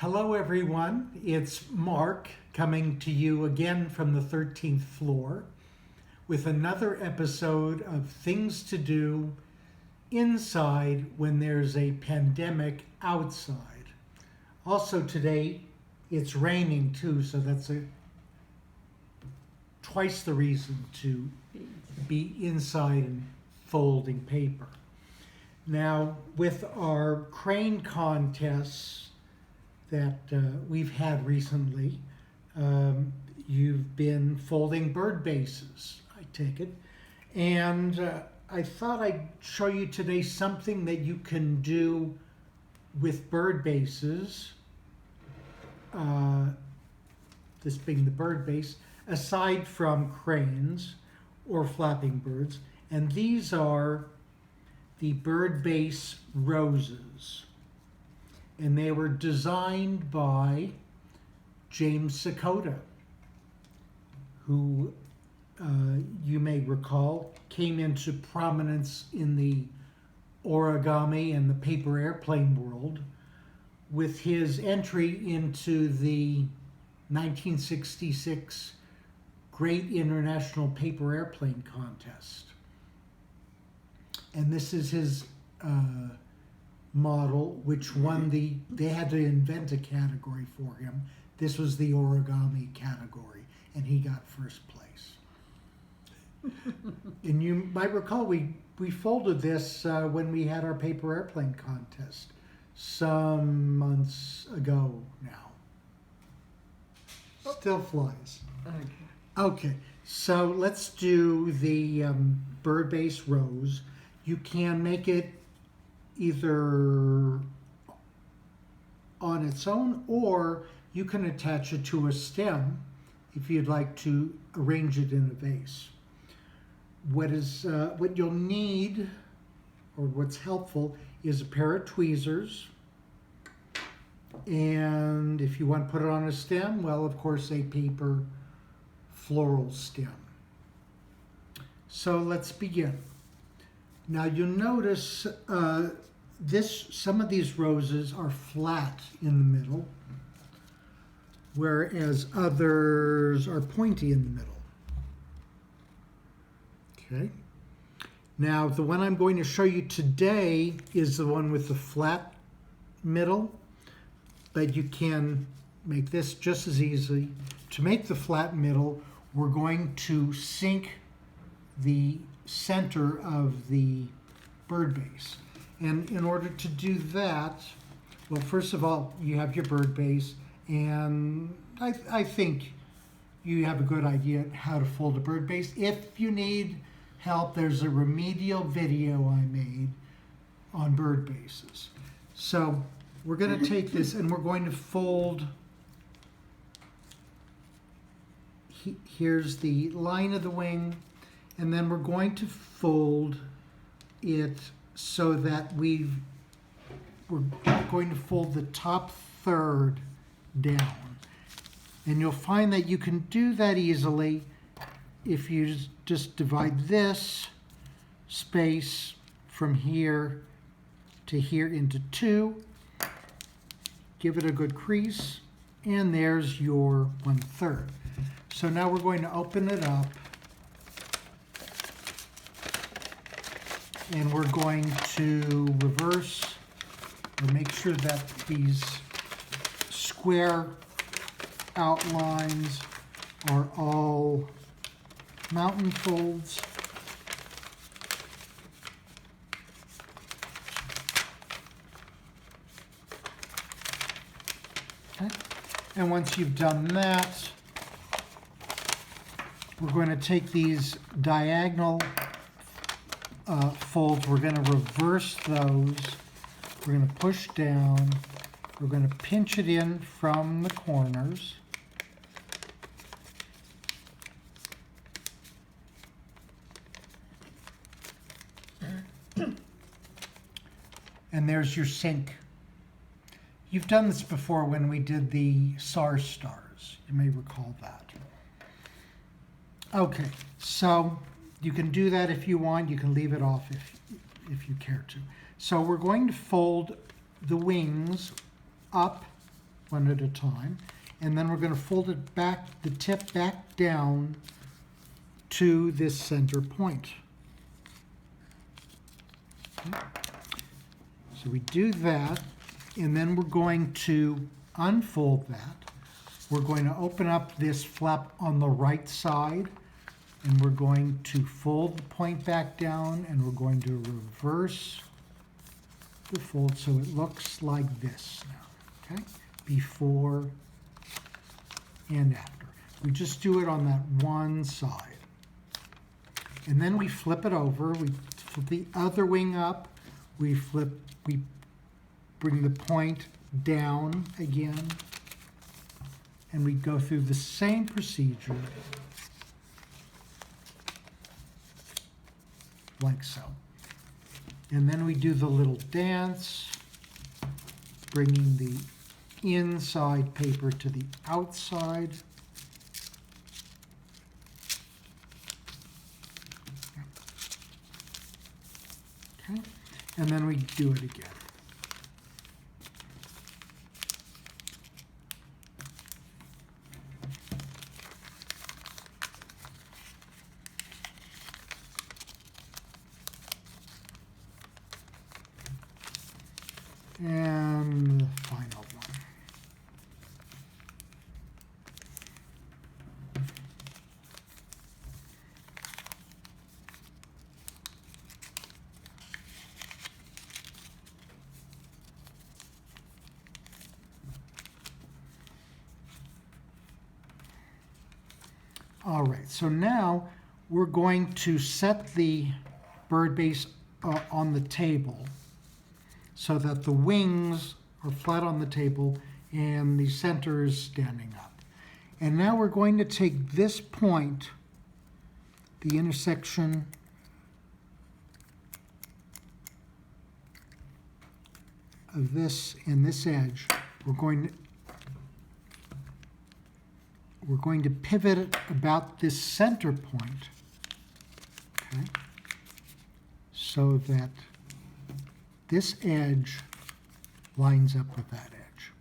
Hello everyone, it's Mark coming to you again from the 13th floor with another episode of Things to Do Inside when there's a pandemic outside. Also today it's raining too, so that's twice the reason to be inside and folding paper. Now with our crane contests that we've had recently, you've been folding bird bases, I take it. And I thought I'd show you today something that you can do with bird bases, this being the bird base, aside from cranes or flapping birds. And these are the bird base roses. And they were designed by James Sakoda, who you may recall came into prominence in the origami and the paper airplane world with his entry into the 1966 Great International Paper Airplane Contest. And this is his model, which won they had to invent a category for him. This was the origami category, and he got first place. And you might recall we folded this when we had our paper airplane contest some months ago now. Still flies. Okay, so let's do the bird base rose. You can make it either on its own, or you can attach it to a stem if you'd like to arrange it in a vase. What you'll need, or what's helpful, is a pair of tweezers. And if you want to put it on a stem, well, of course, a paper floral stem. So let's begin. Now you'll notice some of these roses are flat in the middle, whereas others are pointy in the middle. Okay. Now the one I'm going to show you today is the one with the flat middle, but you can make this just as easily. To make the flat middle, we're going to sink the center of the bird base. And in order to do that, well, first of all, you have your bird base, and I think you have a good idea how to fold a bird base. If you need help, there's a remedial video I made on bird bases. So we're going to take this and we're going to fold. Here's the line of the wing, and then we're going to fold it so that we're going to fold the top third down. And you'll find that you can do that easily if you just divide this space from here to here into two, give it a good crease, and there's your 1/3. So now we're going to open it up, and we're going to reverse or make sure that these square outlines are all mountain folds. Okay. And once you've done that, we're going to take these diagonal folds, we're going to reverse those, we're going to push down, we're going to pinch it in from the corners, and there's your sink. You've done this before when we did the SARS stars, you may recall that. Okay, so you can do that if you want. You can leave it off if you care to. So we're going to fold the wings up one at a time. And then we're going to fold it back, the tip back down to this center point. Okay. So we do that, and then we're going to unfold that. We're going to open up this flap on the right side, and we're going to fold the point back down, and we're going to reverse the fold so it looks like this now, okay? Before and after. We just do it on that one side. And then we flip it over, we flip the other wing up, we bring the point down again, and we go through the same procedure like so. And then we do the little dance, bringing the inside paper to the outside. Okay, and then we do it again. And the final one. All right, so now we're going to set the bird base on the table so that the wings are flat on the table and the center is standing up. And now we're going to take this point, the intersection of this and this edge, we're going to pivot it about this center point, okay, so that this edge lines up with that edge.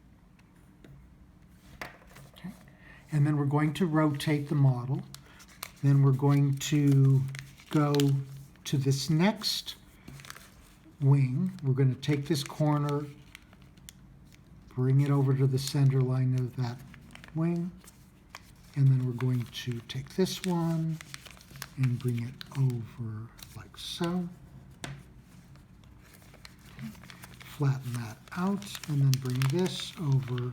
Okay. And then we're going to rotate the model. Then we're going to go to this next wing. We're going to take this corner, bring it over to the center line of that wing, and then we're going to take this one and bring it over like so. Flatten that out, and then bring this over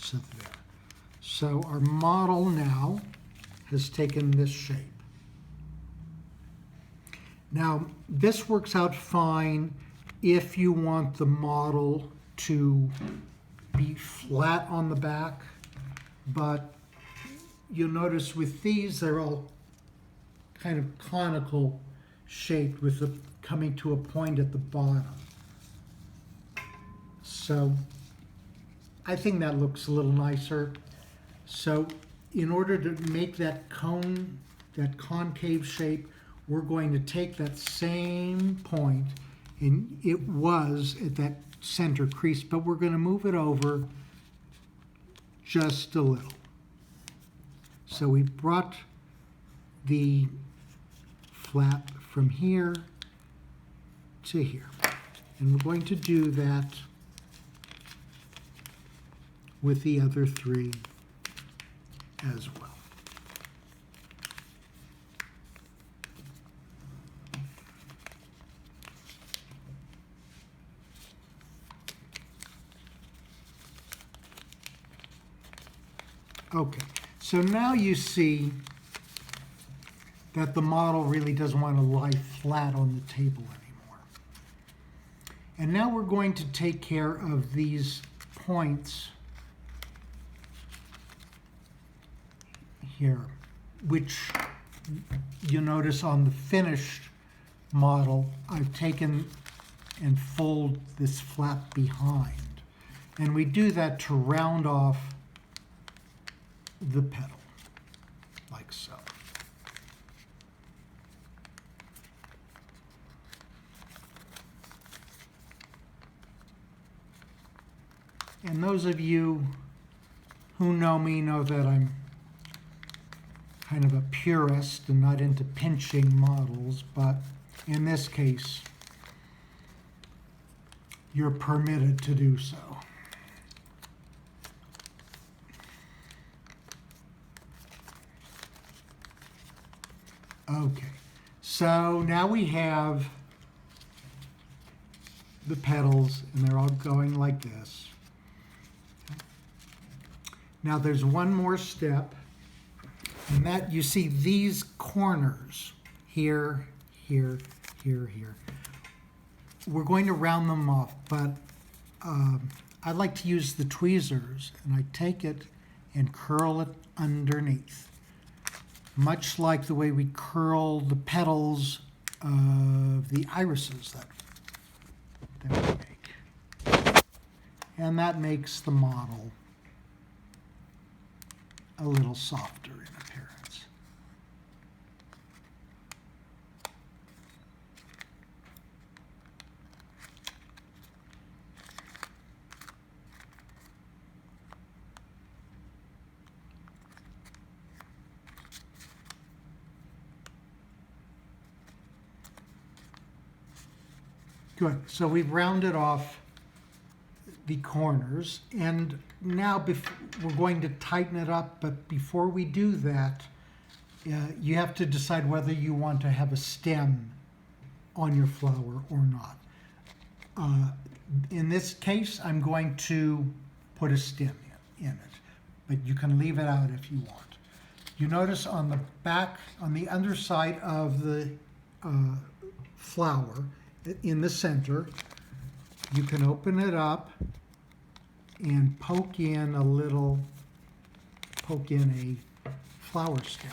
to there. So our model now has taken this shape. Now, this works out fine if you want the model to be flat on the back, but you'll notice with these, they're all kind of conical shaped with the coming to a point at the bottom. So I think that looks a little nicer. So in order to make that cone, that concave shape, we're going to take that same point, and it was at that center crease, but we're going to move it over just a little. So we brought the flap from here to here. And we're going to do that with the other three as well. Okay, so now you see that the model really doesn't want to lie flat on the table anymore. And now we're going to take care of these points here, which you notice on the finished model, I've taken and fold this flap behind. And we do that to round off the petal, like so. And those of you who know me know that I'm kind of a purist and not into pinching models, but in this case, you're permitted to do so. Okay, so now we have the petals, and they're all going like this. Now there's one more step, and that you see these corners here, here, here, here. We're going to round them off, but I like to use the tweezers, and I take it and curl it underneath, much like the way we curl the petals of the irises that we make. And that makes the model a little softer in appearance. Good. So we've rounded off the corners, and now we're going to tighten it up, but before we do that, you have to decide whether you want to have a stem on your flower or not. In this case, I'm going to put a stem in it, but you can leave it out if you want. You notice on the back, on the underside of the flower, in the center, you can open it up and poke in a flower stem.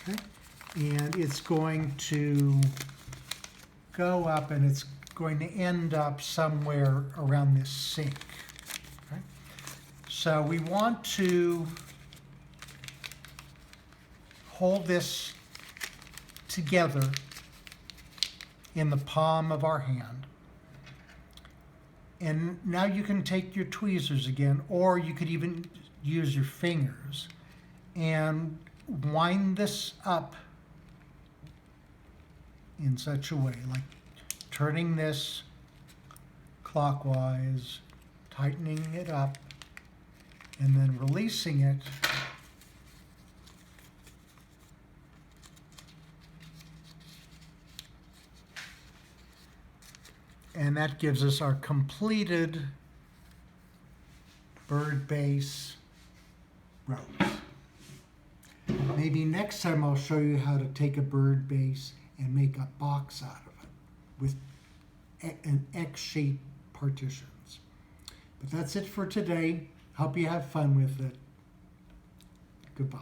Okay? And it's going to go up, and it's going to end up somewhere around this sink. Okay? So we want to hold this together in the palm of our hand. And now you can take your tweezers again, or you could even use your fingers and wind this up in such a way, like turning this clockwise, tightening it up, and then releasing it. And that gives us our completed bird base rose. Maybe next time I'll show you how to take a bird base and make a box out of it with an X-shaped partitions. But that's it for today. Hope you have fun with it. Goodbye.